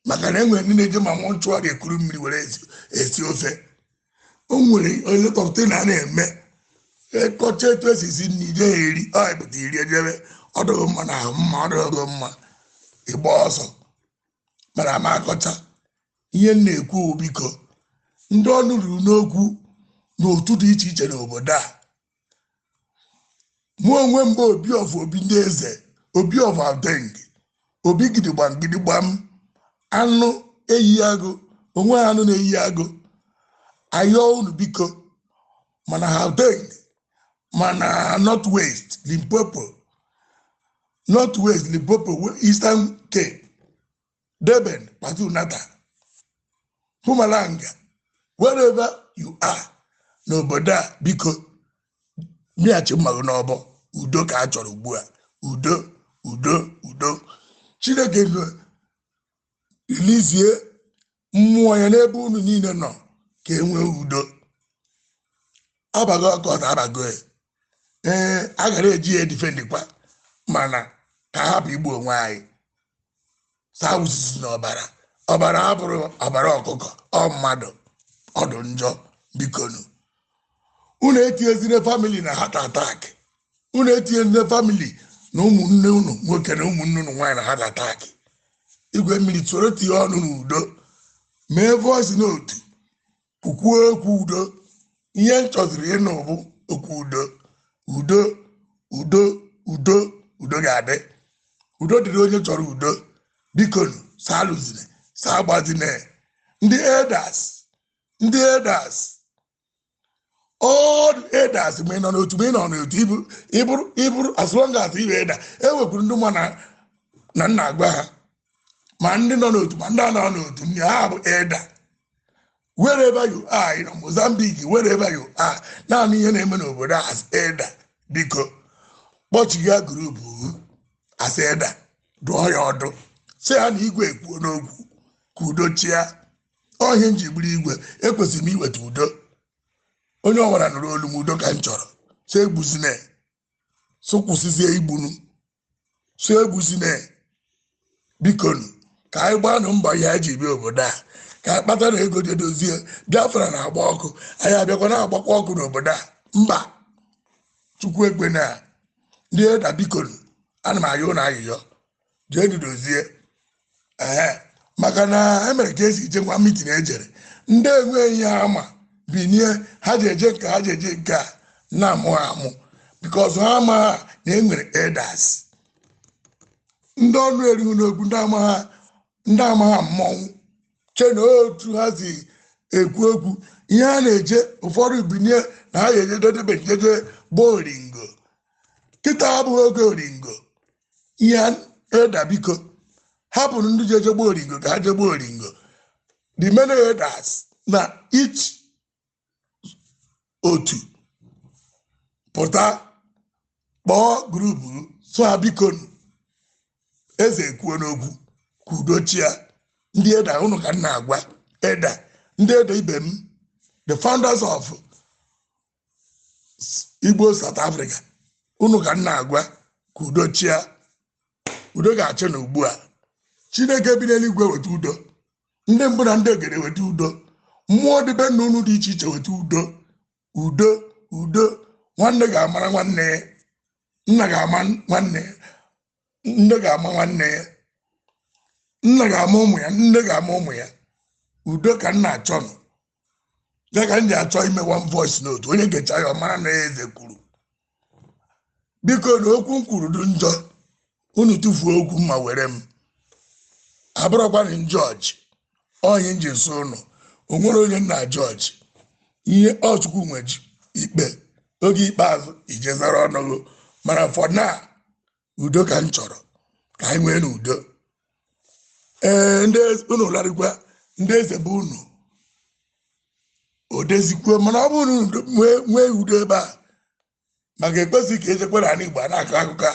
maka na enwere ndị na-eje ma nwụọ nchụgharị ekuru mmiri were esi ofe o nwere onye na na-eme kọcha etu esi esi nri ije ya eri ọ pụta iri ejebe ọdụghị mma na ahụ mma ọdụghị mma ịgba ọsọ mana ama akọcha ihe m na-ekwu biko ndị ọnụ ruru n'okwu n'otu dị iche iche n'obodo a mụ onwe mgbe obi ndị eze obi of Adeng obi gidigbam anụ eyi agụ onwe anụ na-eyi agụ ayọ unu biko mana Adeng mana Northwest Limpopo Eastern Cape Deben Patunata Pumalanga wherever you are n'obodo a biko mịachi mmadụ n'ọbọ udo ka a chọrọ ugbu a udo Chineke ilizie mmụọ ya n'ebe unu niile nọ ka e nwee udo abago ọkọta abago a gara eji ya edifendikwa mana ka hapụ igbu onwe anyị saa wụsisi n'ọbara ọbara abụrụ ọbara ọkụkọ ọ mmadụ ọdụ njọ bikonu unu etinyezire famili na heart attack unu etinyezire famili na ụmụnne unu nwoke na ụmụnne unu nwaanyị na heart attack igwe mmiri soro tinye ọnụ n'udo mee voice note kwukwuo okwu udo ihe m chọziri ịnụ bụ okwu udo ga-adị udo dịrị onye chọrọ udo bikonu saa lụzine saa gbazine ndị elders all elders ma ị nọ n'otu ma ị nọ n'otu ịbụrụ as long as ịbụ eda ewekwuru ndị mma na nna agwa ha ma ndị nọ n'otu ma ndị anọ n'otu ndị ha bụ elder wherever you are in Mozambique wherever you are naanị ihe na-eme n'obodo as elder biko kpọchiga grupu as elder dụọ ya ọdụ sị ha na igwe ekwuo n'okwu ka udo chia ọhịa m ji gburu igwe ekwesịrị m iweta udo onye ọbụla nụrụ olu m udo ka m chọrọ so egbuzine so kwụsịzie igbunu so egbuzine bikonu ka anyị gbanụ mbọ ihe anyị ji bịa obodo a ka anyị kpatara ego dị dozie Biafra na-agba ọkụ anyị abịakwa na-agbakwa ọkụ n'obodo a mba chukwu ekpe na ndị eda bikonu ana m ayọ na ayịyọ jee dozie maka na emere ka esi ije nwa mitin ejere ndị enweghị ihe ama binie ha ji eje nke ha ji eje nke a na-amụ amụ bikọz ha ama na enwere edas ndị ọnụ erighị n'okwu ndị ama ha mmọnwụ che na otu ha si ekwu okwu ihe a na-eje ụfọdụ binie na ha ga-eje dodebe njeje gba oringo kịta abụghị oge oringo ihe eda biko hapụrụ ndị ji ejegbo oringo ka ha jegbo oringo the many elders na each otu pụta kpọọ grupu so ha bikonu eze ekwuo n'okwu ka udochia ndị eda ụnụ ka m na-agwa eda ndị eda ibe m the founders of Igbo South Africa ụnụ ka m na-agwa ka udochia udo ga-achị na ugbu a Chineke bi n'eluigwe weta udo ndị mbụ na ndị ogere weta udo mmụọ dịbe nna unu dị iche iche weta udo udo nwanne ga-amara nwanne ya nna ga-ama nwanne ya nne ga-ama nwanne ya nna ga-ama ụmụ ya nne ga-ama ụmụ ya udo ka nna achọ nụ ya ka m ji achọ ime one voice note onye gecha ya ọ mara na ya eze kwuru biko na okwu m kwuru dị njọ unu tụfuo okwu ma were m abụrụkwanụ jọji onye nji so ụnụ o nwere onye nna jọji ihe ọchukwu nweji ikpe oge ikpeazụ ijezara ọnụgụ mana for now udo ka m chọrọ ka anyị nwee n'udo ndị unu larịkwa ndị eze bụ unu odezikwuo mana ọ bụrụ nwee udo ebe a maka ekwesịghị ka ejekwara ala Igbo a na-akọ akụkọ a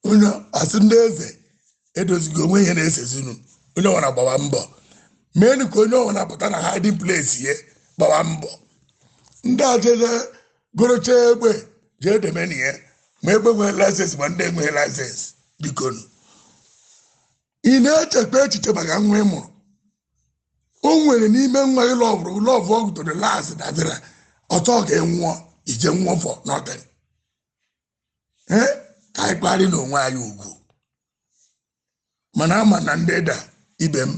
onye asị ndị eze edozigo onwe ihe na-esezinu onye ọbụla gbawa mbọ meenu ka onye ọbụla pụta na hiding place ye gbawa mbọ ndị ajeje gorocha egbe jee demeni ya ma egbe nwere laịsensị ma ndị enweghị laịsensị bikonu ị na-echekwa echiche maka nwa ị mụrụ o nwere n'ime nwa ịlọvụ ọgụ to the last dabịara ọtọ ga-enwụọ ije nwụọ for nothing ka anyị kparị n'onwe anyị ugwu mana ama na ndị da ibe m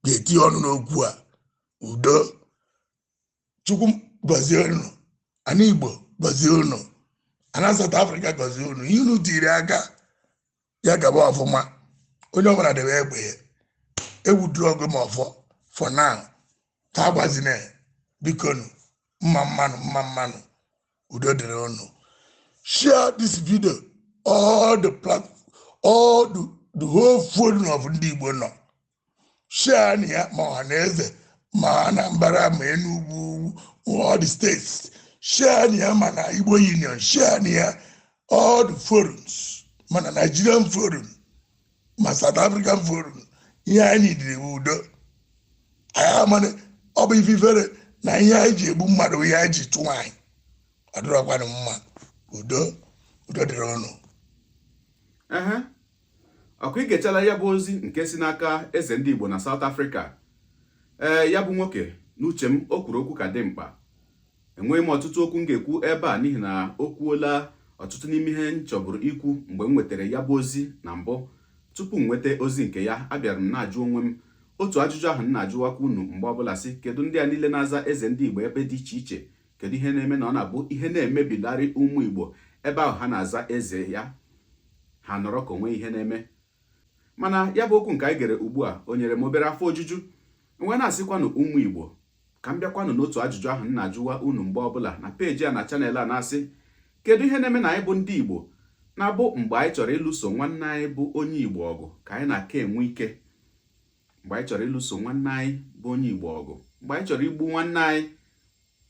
ga-etinye ọnụ n'okwu a udo chukwu gọzie unu ana Igbo gọzie unu ana South Africa gọzie unu ihe unu tiri aka ya gaba ọfụma onye ọbụla debe egbe ya ewuduru ọgụ ma ọfọ for now ka agbazine bikonu mma mmanụ udo dịrị unu share this video all the whole phone of ndị Igbo nọ share na ya ma ọha na eze ma Anambra ma Enugu all the states share na ya ma na Igbo Union share na ya all the forums ma na Nigerian forum ma South African forum ihe anyị dịrị udo anyị amana ọ bụ ififere na ihe anyị ji egbu mmadụ ihe anyị ji tụ anyị ọ dịrọkwanụ mma udo dịrị ọnụ ọkụ igechala ya bụ ozi nke si n'aka eze ndị Igbo na South Africa. Ya bụ nwoke n'uche m o kwuru okwu ka dị mkpa. Enweghị m ọtụtụ okwu m ga-ekwu ebe a n'ihi na o kwuola ọtụtụ n'ime ihe m chọburu ikwu mgbe m nwetara ya bụ ozi na mbụ. Tupu m nweta ozi nke ya, abịara m na-ajụ onwe m otu ajụjụ ahụ m na-ajụwakwa unu mgbe ọbụla sị kedu ndị a niile na-aza eze ndị Igbo ebe dị iche iche, kedu ihe na-eme na ọ na-abụ ihe na-emebilarị ụmụ Igbo ebe ahụ ha na-aza eze ya ha nọrọ ka onwe ihe na-eme. Mana ya bụ okwu nke anyị gere ugbu a o nyere m obere afọ ojuju wee na-asịkwanụ ụmụ Igbo ka m bịakwanụ n'otu ajụjụ ahụ m na-ajụwa unu mgbe ọbụla na peji a na chanel a na-asị kedu ihe na-eme na anyị bụ ndị Igbo na-abụ mgbe anyị chọrọ ịlụso nwanne anyị bụ onye Igbo ọgụ ka anyị na-aka enwe ike, mgbe anyị chọrọ ịlụso nwanne anyị bụ onye Igbo ọgụ, mgbe anyị chọrọ igbu nwanne anyị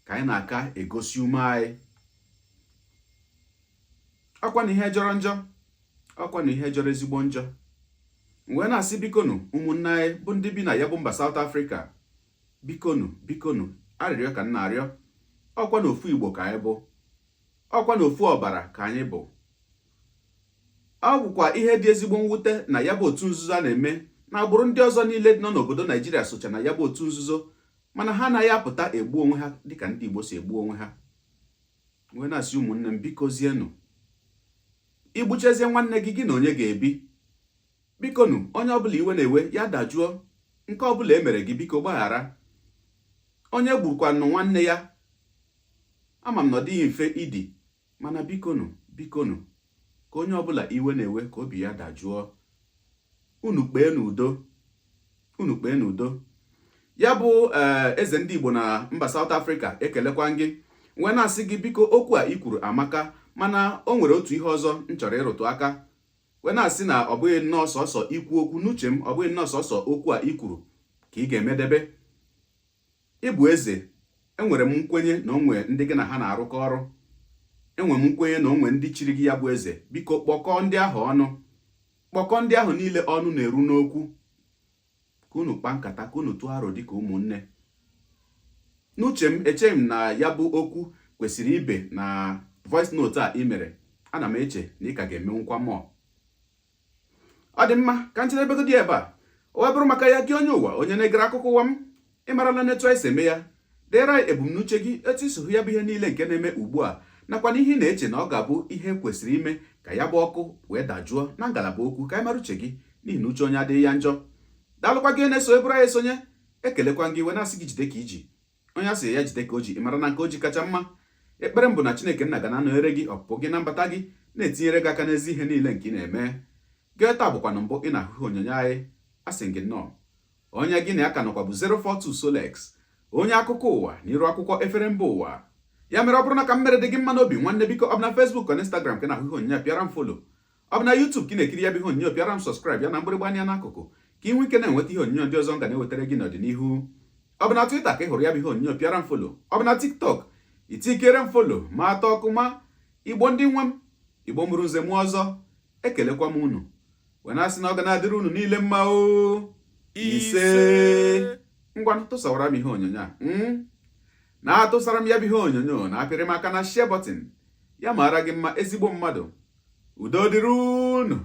ka anyị na-aka egosi ume anyị. Ọkwa na ihe jọrọ njọ, ọkwa na ihe jọrọ ezigbo njọ. Wee na-asị bikonu ụmụnne anyị bụ ndị bi na ya bụ mba South Africa, bikonu arịrịọ ka m na-arịọ, ọkwa na ofu Igbo ka anyị bụ, ọkwa na ofu ọbara ka anyị bụ. Ọ bụkwa ihe dị ezigbo mwute na ya bụ otu nzuzo a na-eme na agbụrụ ndị ọzọ niile nọ n'obodo Naijiria socha na ya bụ otu nzuzo, mana ha anaghị apụta egbu onwe ha dịka ndị Igbo si egbu onwe ha. Wee na-asị ụmụnne m, biko zienụ, igbuchezie nwanne gị, gị na onye ga-ebi. Bikonu, onye ọbụla iwe na-ewe ya dajụọ, nke ọbụla e mere gị biko gbaghara. Onye gbukwanụ nwanne ya, ama m na ọ dịghị mfe ịdị, mana bikonu ka onye ọbụla iwe na-ewe ka obi ya dajụọ. Unu kpee n'udo. Ya bụ eze ndị Igbo na mba South Africa, ekelekwa gị, wee na-asị gị biko, okwu a i kwuru amaka, mana o nwere otu ihe ọzọ m chọrọ ịrụtụ aka. Wee na-asị na ọ bụghị nnọọ sọsọ ikwu okwu, n'uche m ọ bụghị nnọọ sọsọ okwu a i kwuru ka ị ga-emedebe. Ịbụ eze, enwere m nkwenye na onwe ndị gị na ha na-arụkọ ọrụ, enwere m nkwenye na onwe ndị chiri gị ya bụ eze. Biko kpọkọọ ndị ahụ ọnụ, kpọkọọ ndị ahụ niile ọnụ na-eru n'okwu, ka unu kpaa nkata, ka unu tụọ aro dịka ụmụnne. N'uche m, echeghị m na ya bụ okwu kwesịrị ibe na voice note a ị mere. Ana m eche na ị ka ga-emenwukwa mmụọ. Ọ dị mma, ka njedebegodi ebe a. O wee bụrụ maka ya, gị onye ụwa, onye na-egere akụkọ ụwa m, ịmarala n'etu anyị si eme ya. Deere anyị ebumnuche gị, etu iso hụ ya bụ ihe niile nke na-eme ugbu a, nakwa na ihe ị na-eche na ọ ga-abụ ihe kwesịrị ime ka ya bụ ọkụ wee dajụọ na ngalaba okwu, ka anyị mara uche gị, n'ihi na uche onye adịghị ya njọ. Daalụkwa gị na-eso eburu anyị esonye, ekelekwa gị, wee na-asị gị jide ka iji. Onye asị ya jide ka o ji, ịmara na nke o ji kacha mma. Ekpere m bụ na Chineke nna ga na-anọnyere gị ọpụpụ gị na mbata gị, na-etinyere gị aka n'ezi ihe niile nke ị na-eme. Gị taa bụkwa na mbụ ị na-ahụ onyonyo anyị, asị gị nnọọ. Onye gị na ya ka nọkwa bụ 042 Solex, onye akụkọ ụwa n'iru akwụkwọ efere mba ụwa. Ya mere, ọ bụrụ na ka m mere dị gị mma n'obi, nwanne, biko, ọ bụ na Facebook na Instagram ka na-ahụ ihe onyonyo, pịara m folo. Ọ bụ na YouTube ka ị na-ekiri ya bụ ihe onyonyo, pịara m sọskraịb ya na mgbịrịgba anya n'akụkụ, ka ị nwee ike na-enweta ihe onyonyo ndị ọzọ m ga na-ewetara gị n'ọdịnihu. Ọ bụ na Twitter ka ị hụrụ ya bụ ihe onyonyo, pịara m folo. Ọ bụ na TikTok, itikere m folo ma atọ ọkụ ma. Igbo ndị nwe m, Igbo mụrụ nze m ọzọ, ekelekwa m unu, wee na-asị na ọ ga na-adịrị unu niile mma o. Ise ngwa tụsawara m ihe onyonyo a, na-atụsara m ya bụ ihe onyonyo, na-apịrị m aka na share button. Ya mara gị mma, ezigbo mmadụ. Udo dịrị unu.